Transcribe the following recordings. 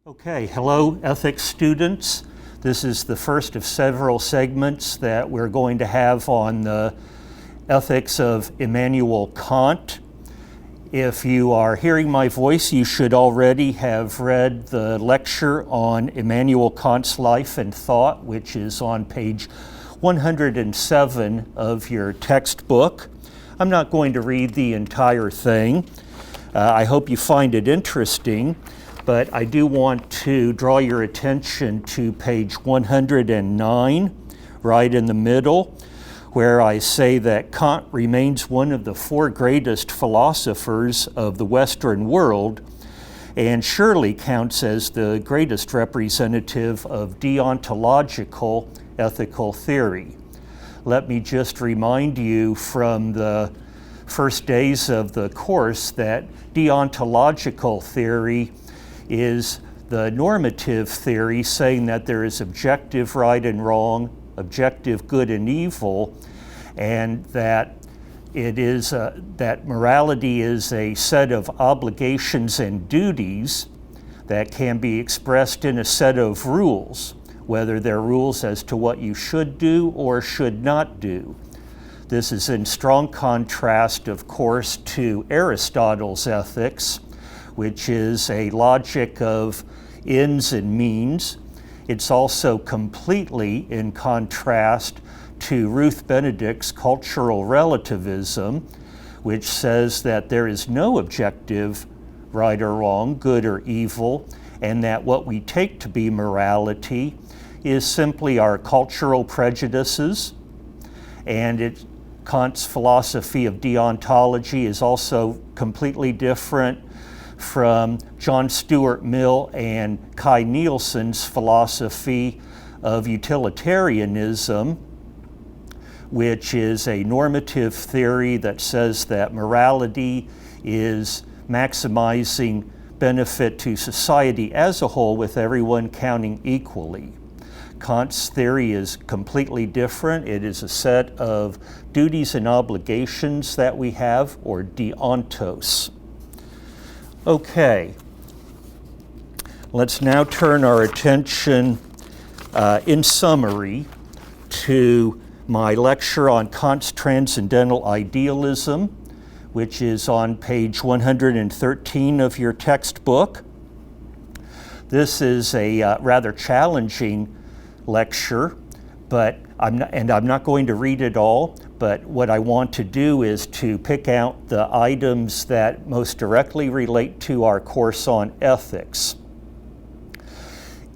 Okay, hello ethics students. This is the first of several segments that we're going to have on the ethics of Immanuel Kant. If you are hearing my voice, you should already have read the lecture on Immanuel Kant's life and thought, which is on page 107 of your textbook. I'm not going to read the entire thing. I hope you find it interesting. But I do want to draw your attention to page 109, right in the middle, where I say that Kant remains one of the four greatest philosophers of the Western world, and surely counts as the greatest representative of deontological ethical theory. Let me just remind you from the first days of the course that deontological theory is the normative theory saying that there is objective right and wrong, objective good and evil, and that it is that morality is a set of obligations and duties that can be expressed in a set of rules, whether they're rules as to what you should do or should not do. This is in strong contrast, of course, to Aristotle's ethics, which is a logic of ends and means. It's also completely in contrast to Ruth Benedict's cultural relativism, which says that there is no objective right or wrong, good or evil, and that what we take to be morality is simply our cultural prejudices. And Kant's philosophy of deontology is also completely different from John Stuart Mill and Kai Nielsen's philosophy of utilitarianism, which is a normative theory that says that morality is maximizing benefit to society as a whole, with everyone counting equally. Kant's theory is completely different. It is a set of duties and obligations that we have, or deontos. Okay, let's now turn our attention in summary to my lecture on Kant's transcendental idealism, which is on page 113 of your textbook. This is a rather challenging lecture, but I'm not going to read it all, but what I want to do is to pick out the items that most directly relate to our course on ethics.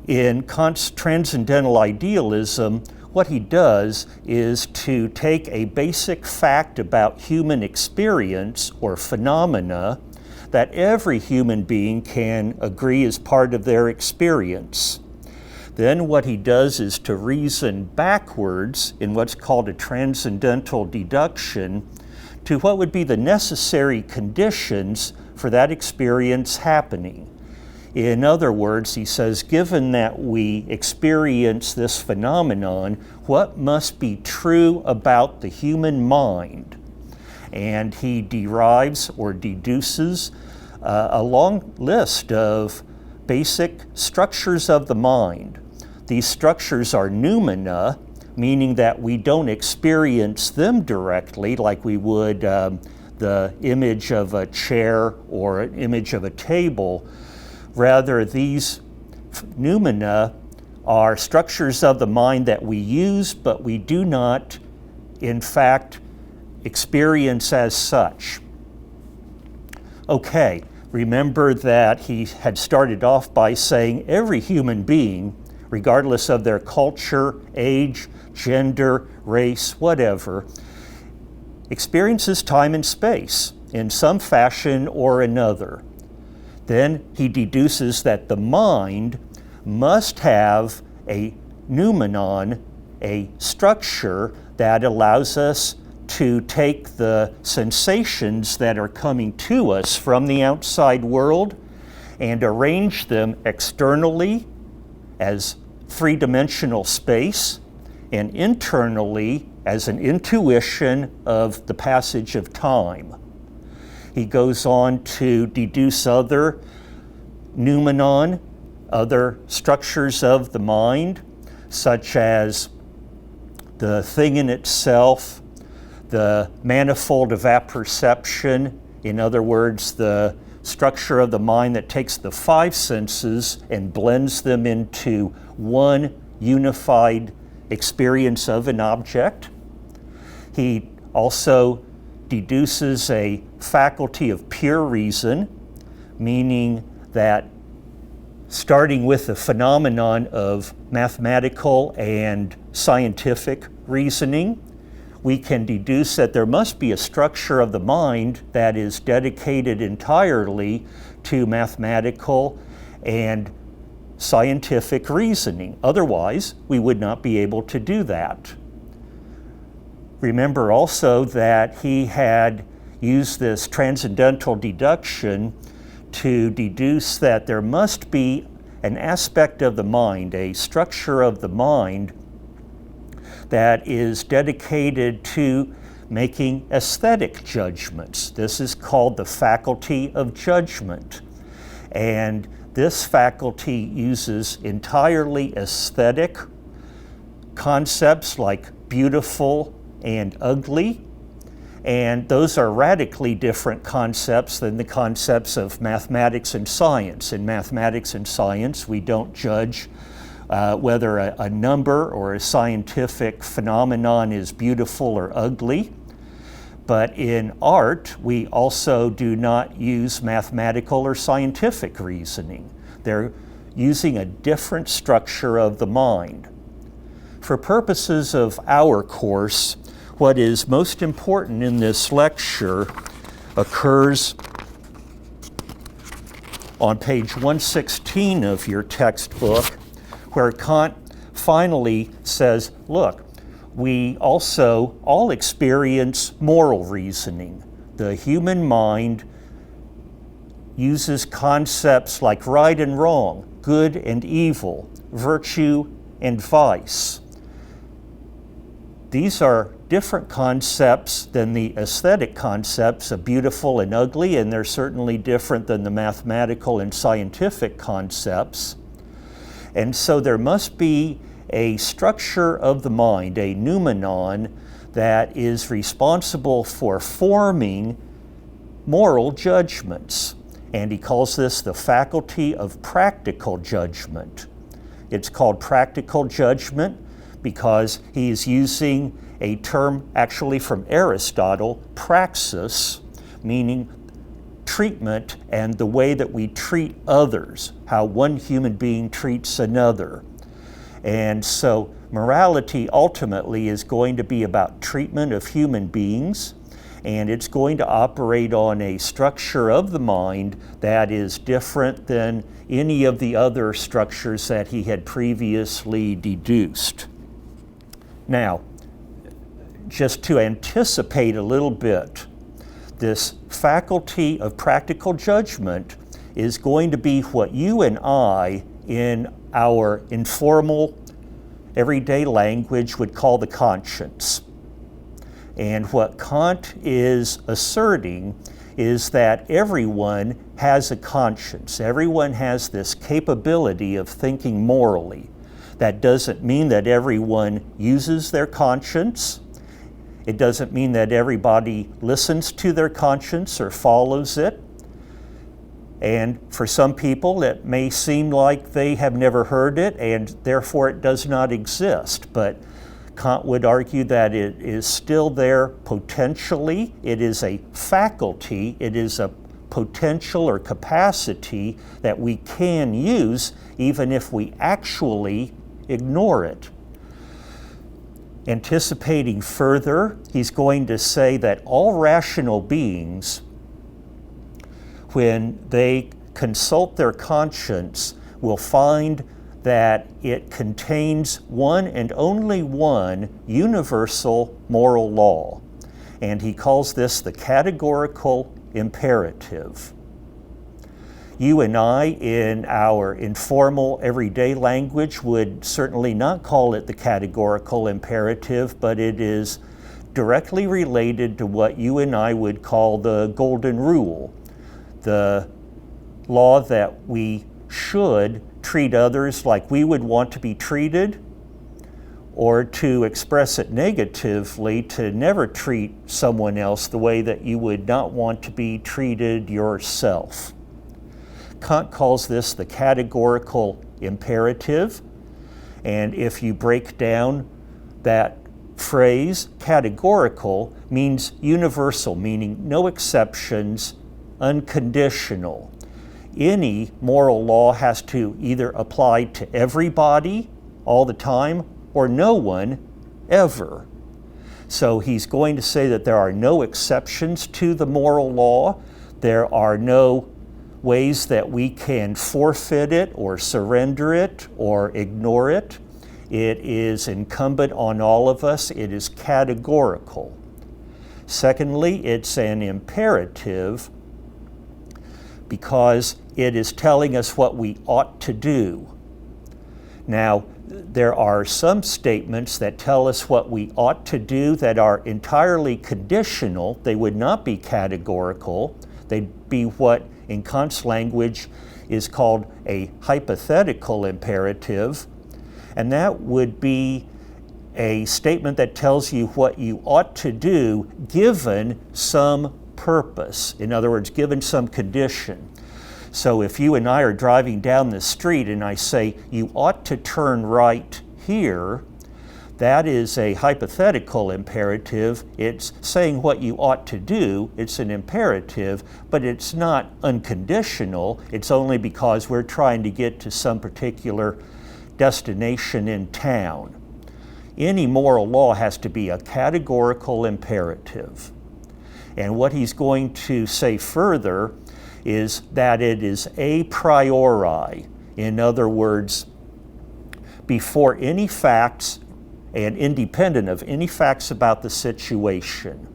In Kant's transcendental idealism, what he does is to take a basic fact about human experience or phenomena that every human being can agree is part of their experience. Then what he does is to reason backwards in what's called a transcendental deduction to what would be the necessary conditions for that experience happening. In other words, he says, given that we experience this phenomenon, what must be true about the human mind? And he derives or deduces a long list of basic structures of the mind. These structures are noumena, meaning that we don't experience them directly like we would the image of a chair or an image of a table. Rather, these noumena are structures of the mind that we use, but we do not, in fact, experience as such. Okay, remember that he had started off by saying every human being, regardless of their culture, age, gender, race, whatever, experiences time and space in some fashion or another. Then he deduces that the mind must have a noumenon, a structure that allows us to take the sensations that are coming to us from the outside world and arrange them externally as three-dimensional space and internally as an intuition of the passage of time. He goes on to deduce other noumenon other structures of the mind, such as the thing in itself, the manifold of apperception, in other words, the structure of the mind that takes the five senses and blends them into one unified experience of an object. He also deduces a faculty of pure reason, meaning that starting with the phenomenon of mathematical and scientific reasoning, we can deduce that there must be a structure of the mind that is dedicated entirely to mathematical and scientific reasoning. Otherwise, we would not be able to do that. Remember also that he had used this transcendental deduction to deduce that there must be an aspect of the mind, a structure of the mind that is dedicated to making aesthetic judgments. This is called the faculty of judgment. And this faculty uses entirely aesthetic concepts like beautiful and ugly, and those are radically different concepts than the concepts of mathematics and science. In mathematics and science, we don't judge whether a number or a scientific phenomenon is beautiful or ugly. But in art, we also do not use mathematical or scientific reasoning. They're using a different structure of the mind. For purposes of our course, what is most important in this lecture occurs on page 116 of your textbook, where Kant finally says, look, we also all experience moral reasoning. The human mind uses concepts like right and wrong, good and evil, virtue and vice. These are different concepts than the aesthetic concepts of beautiful and ugly, and they're certainly different than the mathematical and scientific concepts. And so there must be a structure of the mind, a noumenon, that is responsible for forming moral judgments. And he calls this the faculty of practical judgment. It's called practical judgment because he is using a term actually from Aristotle, praxis, meaning treatment and the way that we treat others, how one human being treats another. And so morality ultimately is going to be about treatment of human beings, and it's going to operate on a structure of the mind that is different than any of the other structures that he had previously deduced. Now, just to anticipate a little bit, this faculty of practical judgment is going to be what you and I, in our informal, everyday language, would call the conscience. And what Kant is asserting is that everyone has a conscience. Everyone has this capability of thinking morally. That doesn't mean that everyone uses their conscience. It doesn't mean that everybody listens to their conscience or follows it. And for some people, it may seem like they have never heard it and therefore it does not exist. But Kant would argue that it is still there potentially. It is a faculty. It is a potential or capacity that we can use even if we actually ignore it. Anticipating further, he's going to say that all rational beings, when they consult their conscience, will find that it contains one and only one universal moral law. And he calls this the categorical imperative. You and I, in our informal, everyday language, would certainly not call it the categorical imperative, but it is directly related to what you and I would call the golden rule, the law that we should treat others like we would want to be treated, or to express it negatively, to never treat someone else the way that you would not want to be treated yourself. Kant calls this the categorical imperative, and if you break down that phrase, categorical means universal, meaning no exceptions, unconditional. Any moral law has to either apply to everybody all the time or no one ever. So he's going to say that there are no exceptions to the moral law. There are no ways that we can forfeit it or surrender it or ignore it. It is incumbent on all of us. It is categorical. Secondly, it's an imperative because it is telling us what we ought to do. Now, there are some statements that tell us what we ought to do that are entirely conditional. They would not be categorical. They'd be what, in Kant's language, is called a hypothetical imperative. And that would be a statement that tells you what you ought to do given some purpose. In other words, given some condition. So if you and I are driving down the street and I say, you ought to turn right here, that is a hypothetical imperative. It's saying what you ought to do. It's an imperative, but it's not unconditional. It's only because we're trying to get to some particular destination in town. Any moral law has to be a categorical imperative. And what he's going to say further is that it is a priori. In other words, before any facts and independent of any facts about the situation.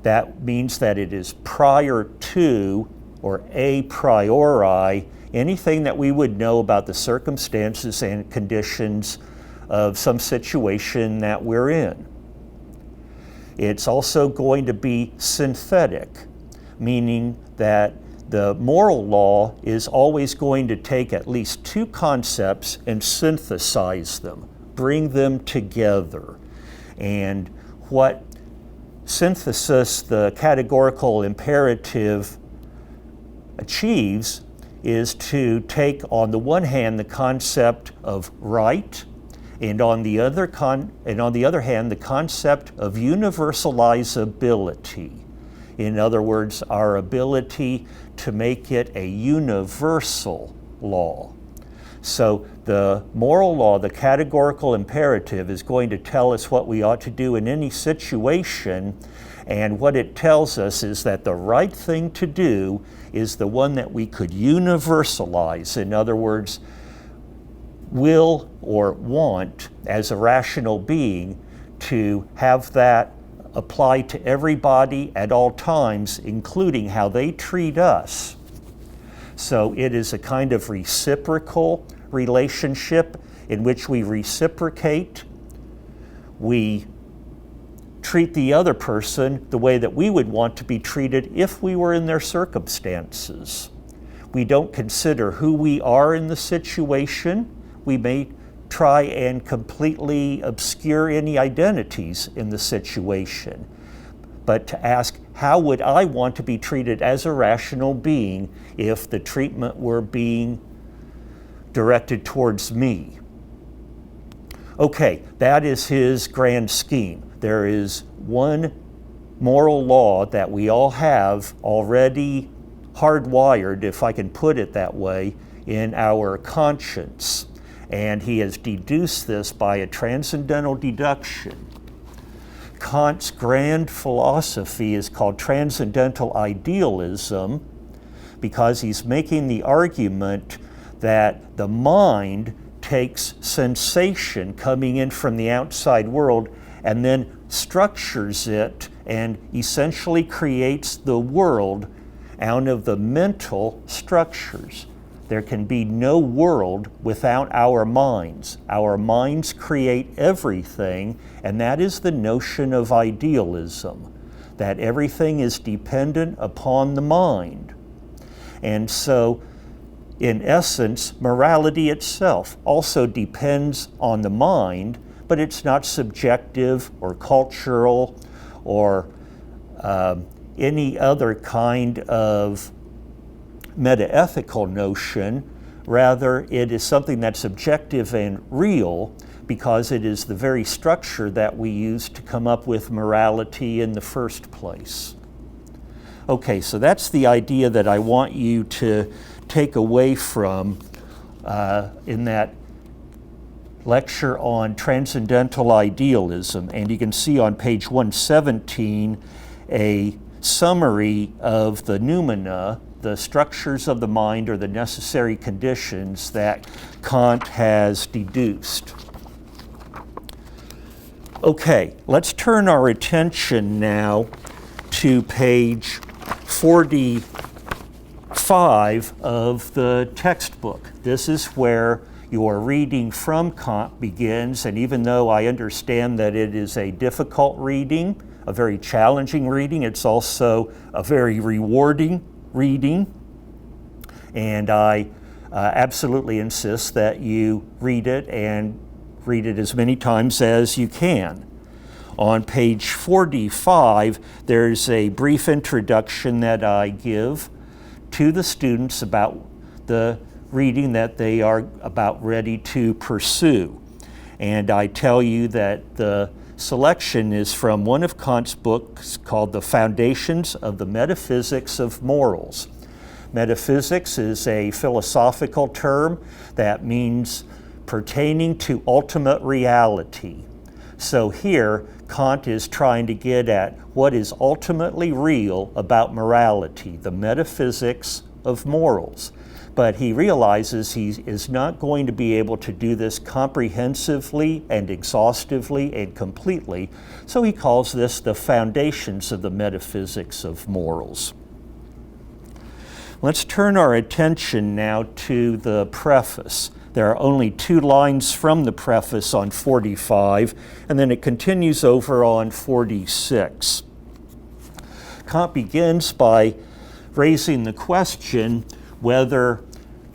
That means that it is prior to, or a priori, anything that we would know about the circumstances and conditions of some situation that we're in. It's also going to be synthetic, meaning that the moral law is always going to take at least two concepts and synthesize them, bring them together. And what synthesis the categorical imperative achieves is to take, on the one hand, the concept of right, and on the other hand, the concept of universalizability. In other words, our ability to make it a universal law. So the moral law, the categorical imperative, is going to tell us what we ought to do in any situation, and what it tells us is that the right thing to do is the one that we could universalize. In other words, will or want as a rational being to have that apply to everybody at all times, including how they treat us. So it is a kind of reciprocal relationship in which we reciprocate. We treat the other person the way that we would want to be treated if we were in their circumstances. We don't consider who we are in the situation. We may try and completely obscure any identities in the situation. But to ask, how would I want to be treated as a rational being if the treatment were being directed towards me? Okay, that is his grand scheme. There is one moral law that we all have already hardwired, if I can put it that way, in our conscience. And he has deduced this by a transcendental deduction. Kant's grand philosophy is called transcendental idealism because he's making the argument that the mind takes sensation coming in from the outside world and then structures it and essentially creates the world out of the mental structures. There can be no world without our minds. Our minds create everything, and that is the notion of idealism, that everything is dependent upon the mind. And so In essence, morality itself also depends on the mind, but it's not subjective or cultural or any other kind of metaethical notion. Rather, it is something that's objective and real because it is the very structure that we use to come up with morality in the first place. Okay, so that's the idea that I want you to take away from in that lecture on transcendental idealism. And you can see on page 117 a summary of the noumena, the structures of the mind or the necessary conditions that Kant has deduced. Okay, let's turn our attention now to page 45 of the textbook. This is where your reading from Kant begins, and even though I understand that it is a difficult reading, a very challenging reading, it's also a very rewarding reading, and I absolutely insist that you read it and read it as many times as you can. On page 45, there's a brief introduction that I give to the students about the reading that they are about ready to pursue. And I tell you that the selection is from one of Kant's books called The Foundations of the Metaphysics of Morals. Metaphysics is a philosophical term that means pertaining to ultimate reality. So here, Kant is trying to get at what is ultimately real about morality, the metaphysics of morals. But he realizes he is not going to be able to do this comprehensively and exhaustively and completely, so he calls this the foundations of the metaphysics of morals. Let's turn our attention now to the preface. There are only 2 lines from the preface on 45, and then it continues over on 46. Kant begins by raising the question whether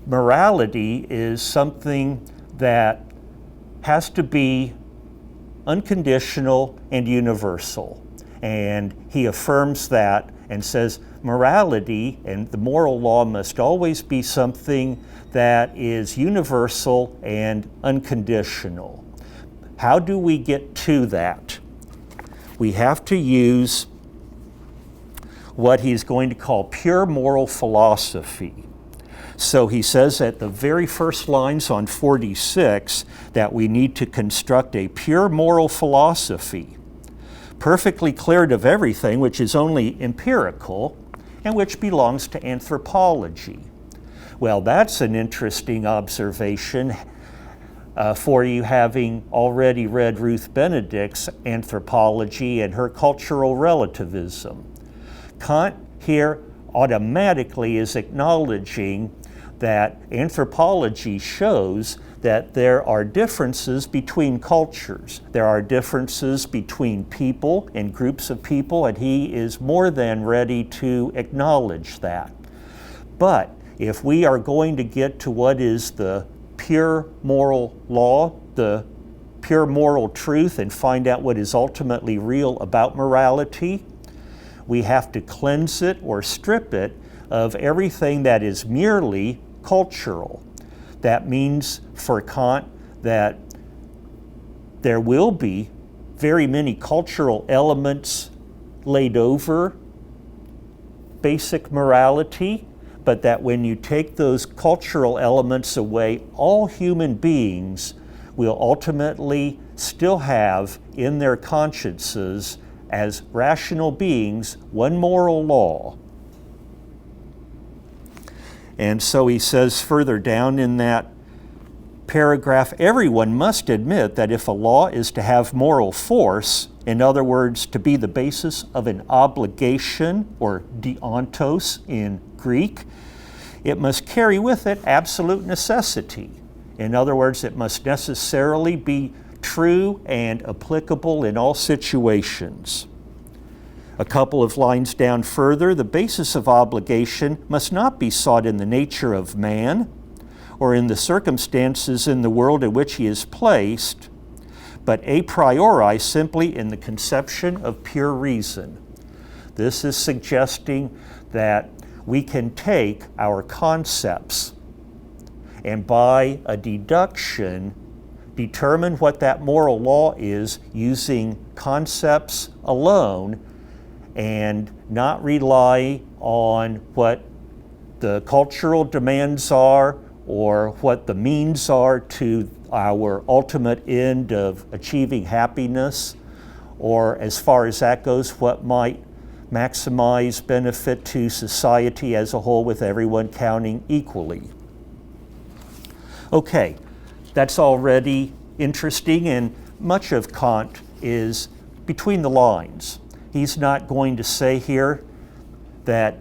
morality is something that has to be unconditional and universal. And he affirms that and says morality and the moral law must always be something that is universal and unconditional. How do we get to that? We have to use what he's going to call pure moral philosophy. So he says at the very first lines on 46 that we need to construct a pure moral philosophy, perfectly cleared of everything which is only empirical and which belongs to anthropology. Well, that's an interesting observation for you, having already read Ruth Benedict's Anthropology and her cultural relativism. Kant here automatically is acknowledging that anthropology shows that there are differences between cultures. There are differences between people and groups of people, and he is more than ready to acknowledge that. But if we are going to get to what is the pure moral law, the pure moral truth, and find out what is ultimately real about morality, we have to cleanse it or strip it of everything that is merely cultural. That means for Kant that there will be very many cultural elements laid over basic morality, but that when you take those cultural elements away, all human beings will ultimately still have in their consciences as rational beings one moral law. And so he says further down in that paragraph, everyone must admit that if a law is to have moral force, in other words, to be the basis of an obligation, or deontos in Greek, it must carry with it absolute necessity. In other words, it must necessarily be true and applicable in all situations. A couple of lines down further, the basis of obligation must not be sought in the nature of man or in the circumstances in the world in which he is placed, but a priori, simply in the conception of pure reason. This is suggesting that we can take our concepts and by a deduction determine what that moral law is using concepts alone and not rely on what the cultural demands are or what the means are to our ultimate end of achieving happiness, or as far as that goes, what might maximize benefit to society as a whole with everyone counting equally. Okay, that's already interesting, and much of Kant is between the lines. He's not going to say here that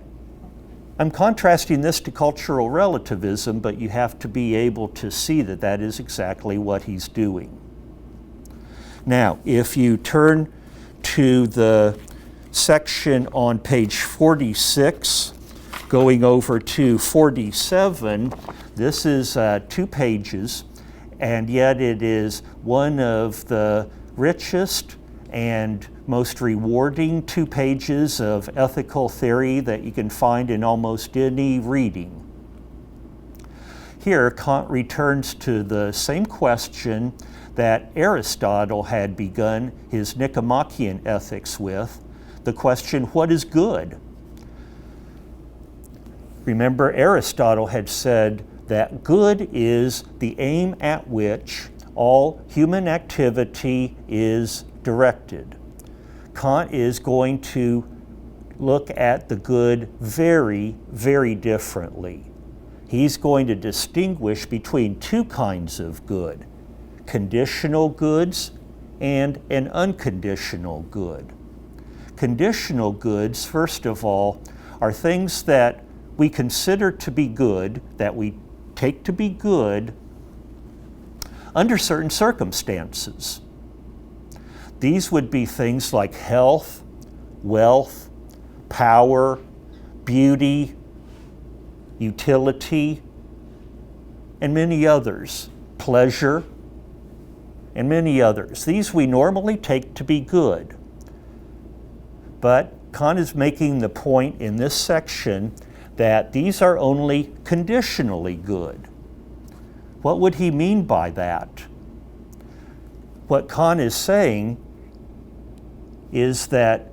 I'm contrasting this to cultural relativism, but you have to be able to see that that is exactly what he's doing. Now, if you turn to the section on page 46, going over to 47, this is 2 pages, and yet it is one of the richest and most rewarding 2 pages of ethical theory that you can find in almost any reading. Here, Kant returns to the same question that Aristotle had begun his Nicomachean Ethics with, the question, what is good? Remember, Aristotle had said that good is the aim at which all human activity is directed. Kant is going to look at the good very, very differently. He's going to distinguish between 2 kinds of good, conditional goods and an unconditional good. Conditional goods, first of all, are things that we consider to be good, that we take to be good under certain circumstances. These would be things like health, wealth, power, beauty, utility, and many others, pleasure, and many others. These we normally take to be good. But Kant is making the point in this section that these are only conditionally good. What would he mean by that? What Kant is saying is that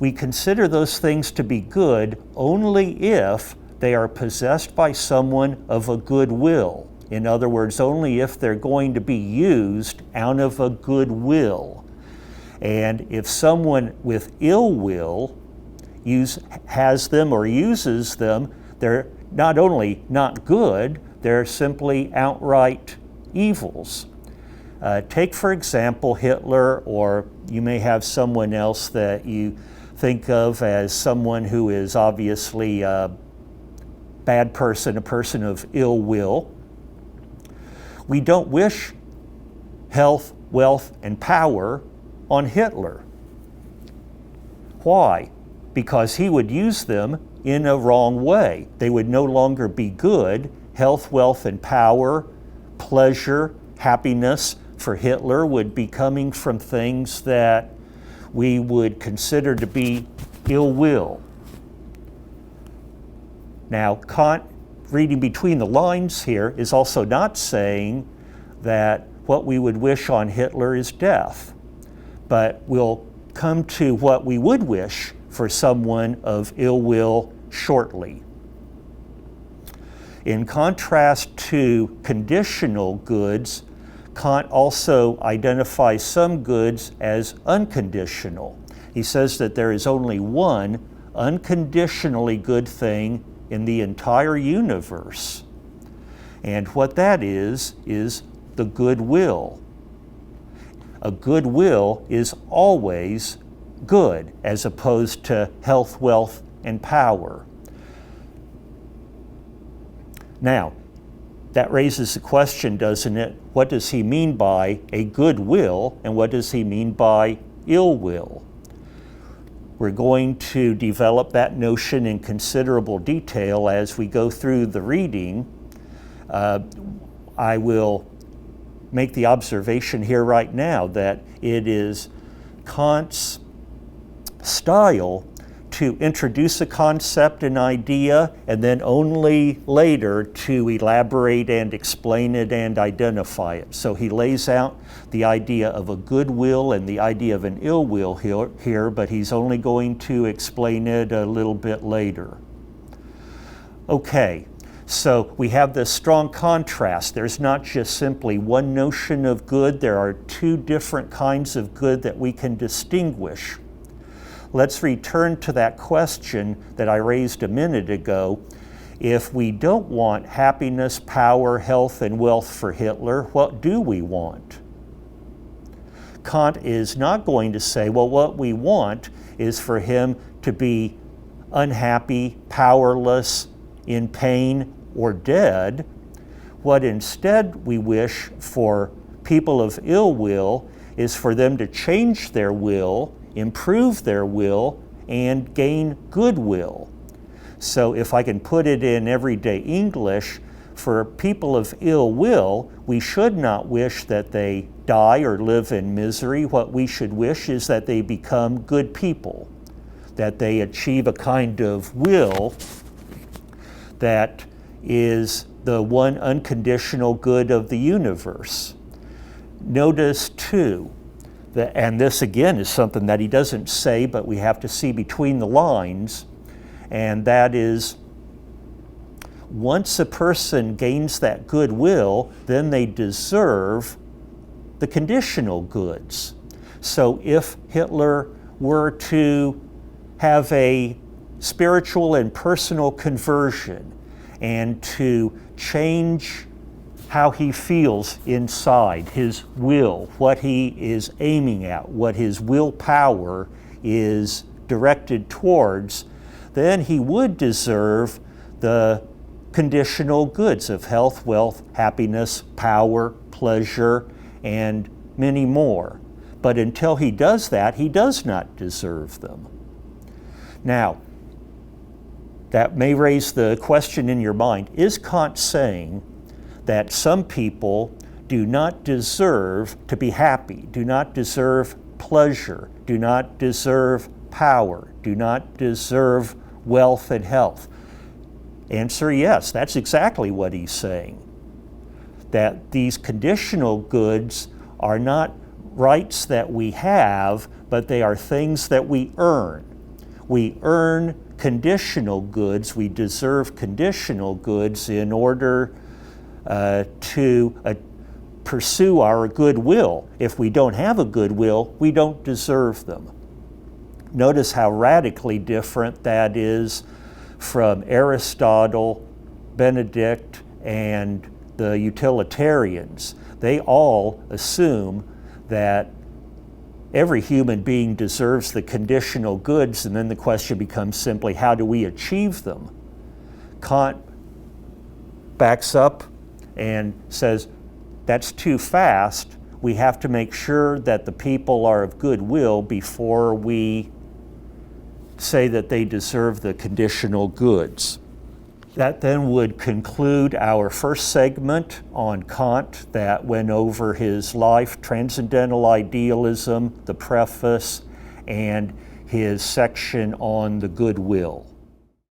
we consider those things to be good only if they are possessed by someone of a good will. In other words, only if they're going to be used out of a good will. And if someone with ill will has them or uses them, they're not only not good, they're simply outright evils. Take, for example, Hitler, or you may have someone else that you think of as someone who is obviously a bad person, a person of ill will. We don't wish health, wealth, and power on Hitler. Why? Because he would use them in a wrong way. They would no longer be good. Health, wealth, and power, pleasure, happiness for Hitler would be coming from things that we would consider to be ill will. Now, Kant, reading between the lines here, is also not saying that what we would wish on Hitler is death, but we'll come to what we would wish for someone of ill will shortly. In contrast to conditional goods, Kant also identifies some goods as unconditional. He says that there is only one unconditionally good thing in the entire universe. And what that is the goodwill. A goodwill is always good, as opposed to health, wealth, and power. Now, that raises the question, doesn't it? What does he mean by a good will, and what does he mean by ill will? We're going to develop that notion in considerable detail as we go through the reading. I will make the observation here right now that it is Kant's style to introduce a concept, an idea, and then only later to elaborate and explain it and identify it. So he lays out the idea of a good will and the idea of an ill will here, but he's only going to explain it a little bit later. Okay, so we have this strong contrast. There's not just simply one notion of good, there are two different kinds of good that we can distinguish. Let's return to that question that I raised a minute ago. If we don't want happiness, power, health, and wealth for Hitler, what do we want? Kant is not going to say, well, what we want is for him to be unhappy, powerless, in pain, or dead. What instead we wish for people of ill will is for them to change their will, improve their will, and gain goodwill. So if I can put it in everyday English, for people of ill will, we should not wish that they die or live in misery. What we should wish is that they become good people, that they achieve a kind of will that is the one unconditional good of the universe. Notice too, and this again is something that he doesn't say, but we have to see between the lines, and that is, once a person gains that goodwill, then they deserve the conditional goods. So if Hitler were to have a spiritual and personal conversion and to change how he feels inside, his will, what he is aiming at, what his willpower is directed towards, then he would deserve the conditional goods of health, wealth, happiness, power, pleasure, and many more. But until he does that, he does not deserve them. Now, that may raise the question in your mind, is Kant saying that some people do not deserve to be happy, do not deserve pleasure, do not deserve power, do not deserve wealth and health? Answer, yes, that's exactly what he's saying. That these conditional goods are not rights that we have, but they are things that we earn. We earn conditional goods, we deserve conditional goods in order to pursue our goodwill. If we don't have a goodwill, we don't deserve them. Notice how radically different that is from Aristotle, Benedict, and the utilitarians. They all assume that every human being deserves the conditional goods, and then the question becomes simply, how do we achieve them? Kant backs up and says, that's too fast. We have to make sure that the people are of goodwill before we say that they deserve the conditional goods. That then would conclude our first segment on Kant that went over his life, transcendental idealism, the preface, and his section on the goodwill.